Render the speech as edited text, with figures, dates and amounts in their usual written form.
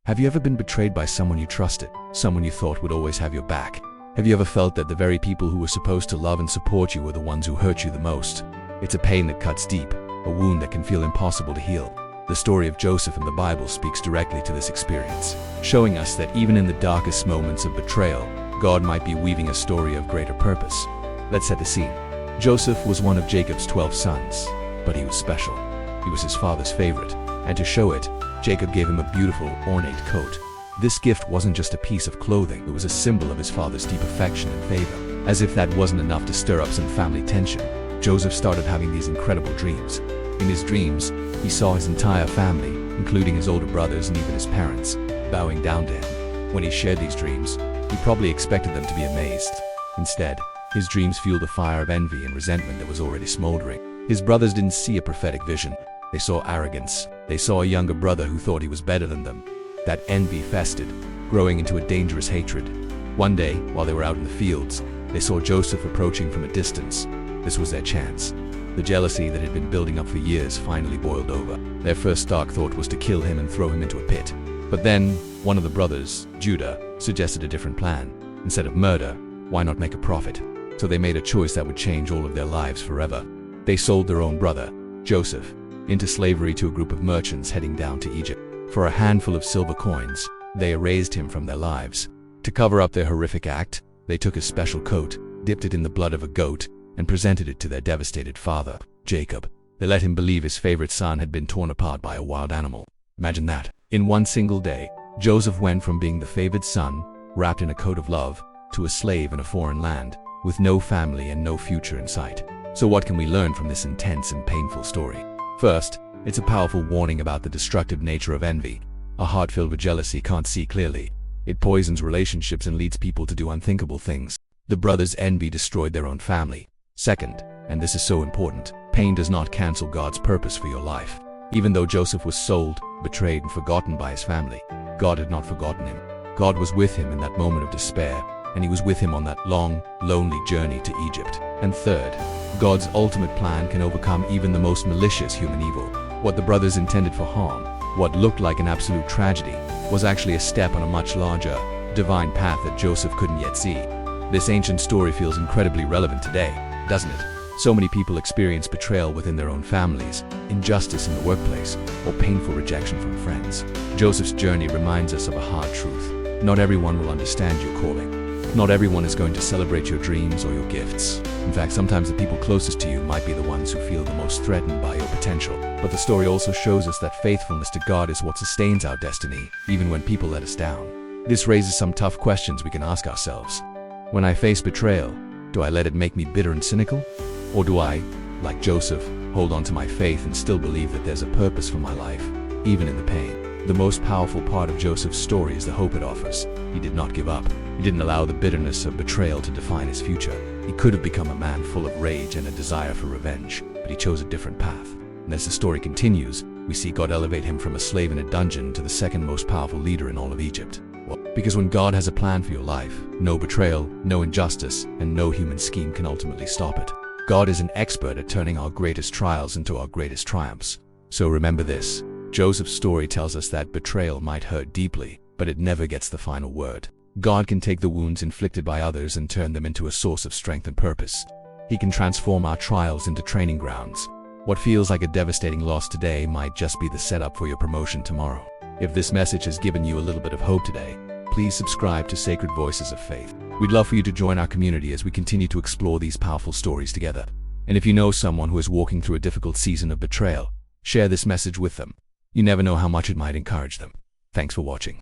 Have you ever been betrayed by someone you trusted, someone you thought would always have your back? Have you ever felt that the very people who were supposed to love and support you were the ones who hurt you the most? It's a pain that cuts deep, a wound that can feel impossible to heal. The story of Joseph in the Bible speaks directly to this experience, showing us that even in the darkest moments of betrayal, God might be weaving a story of greater purpose. Let's set the scene. Joseph was one of Jacob's 12 sons, but he was special. He was his father's favorite, and to show it, Jacob gave him a beautiful, ornate coat. This gift wasn't just a piece of clothing, it was a symbol of his father's deep affection and favor. As if that wasn't enough to stir up some family tension, Joseph started having these incredible dreams. In his dreams, he saw his entire family, including his older brothers and even his parents, bowing down to him. When he shared these dreams, he probably expected them to be amazed. Instead, his dreams fueled a fire of envy and resentment that was already smoldering. His brothers didn't see a prophetic vision. They saw arrogance. They saw a younger brother who thought he was better than them. That envy festered, growing into a dangerous hatred. One day, while they were out in the fields, they saw Joseph approaching from a distance. This was their chance. The jealousy that had been building up for years finally boiled over. Their first dark thought was to kill him and throw him into a pit. But then, one of the brothers, Judah, suggested a different plan. Instead of murder, why not make a profit? So they made a choice that would change all of their lives forever. They sold their own brother, Joseph, into slavery to a group of merchants heading down to Egypt. For a handful of silver coins, they erased him from their lives. To cover up their horrific act, they took a special coat, dipped it in the blood of a goat, and presented it to their devastated father, Jacob. They let him believe his favorite son had been torn apart by a wild animal. Imagine that. In one single day, Joseph went from being the favored son, wrapped in a coat of love, to a slave in a foreign land, with no family and no future in sight. So what can we learn from this intense and painful story? First, it's a powerful warning about the destructive nature of envy. A heart filled with jealousy can't see clearly. It poisons relationships and leads people to do unthinkable things. The brothers' envy destroyed their own family. Second, and this is so important, pain does not cancel God's purpose for your life. Even though Joseph was sold, betrayed, and forgotten by his family, God had not forgotten him. God was with him in that moment of despair, and he was with him on that long, lonely journey to Egypt. And third, God's ultimate plan can overcome even the most malicious human evil. What the brothers intended for harm, what looked like an absolute tragedy, was actually a step on a much larger, divine path that Joseph couldn't yet see. This ancient story feels incredibly relevant today, doesn't it? So many people experience betrayal within their own families, injustice in the workplace, or painful rejection from friends. Joseph's journey reminds us of a hard truth. Not everyone will understand your calling. Not everyone is going to celebrate your dreams or your gifts. In fact, sometimes the people closest to you might be the ones who feel the most threatened by your potential. But the story also shows us that faithfulness to God is what sustains our destiny, even when people let us down. This raises some tough questions we can ask ourselves. When I face betrayal, do I let it make me bitter and cynical? Or do I, like Joseph, hold on to my faith and still believe that there's a purpose for my life, even in the pain? The most powerful part of Joseph's story is the hope it offers. He did not give up. He didn't allow the bitterness of betrayal to define his future. He could have become a man full of rage and a desire for revenge, but he chose a different path. And as the story continues, we see God elevate him from a slave in a dungeon to the second most powerful leader in all of Egypt. Well, because when God has a plan for your life, no betrayal, no injustice, and no human scheme can ultimately stop it. God is an expert at turning our greatest trials into our greatest triumphs. So remember this. Joseph's story tells us that betrayal might hurt deeply, but it never gets the final word. God can take the wounds inflicted by others and turn them into a source of strength and purpose. He can transform our trials into training grounds. What feels like a devastating loss today might just be the setup for your promotion tomorrow. If this message has given you a little bit of hope today, please subscribe to Sacred Voices of Faith. We'd love for you to join our community as we continue to explore these powerful stories together. And if you know someone who is walking through a difficult season of betrayal, share this message with them. You never know how much it might encourage them. Thanks for watching.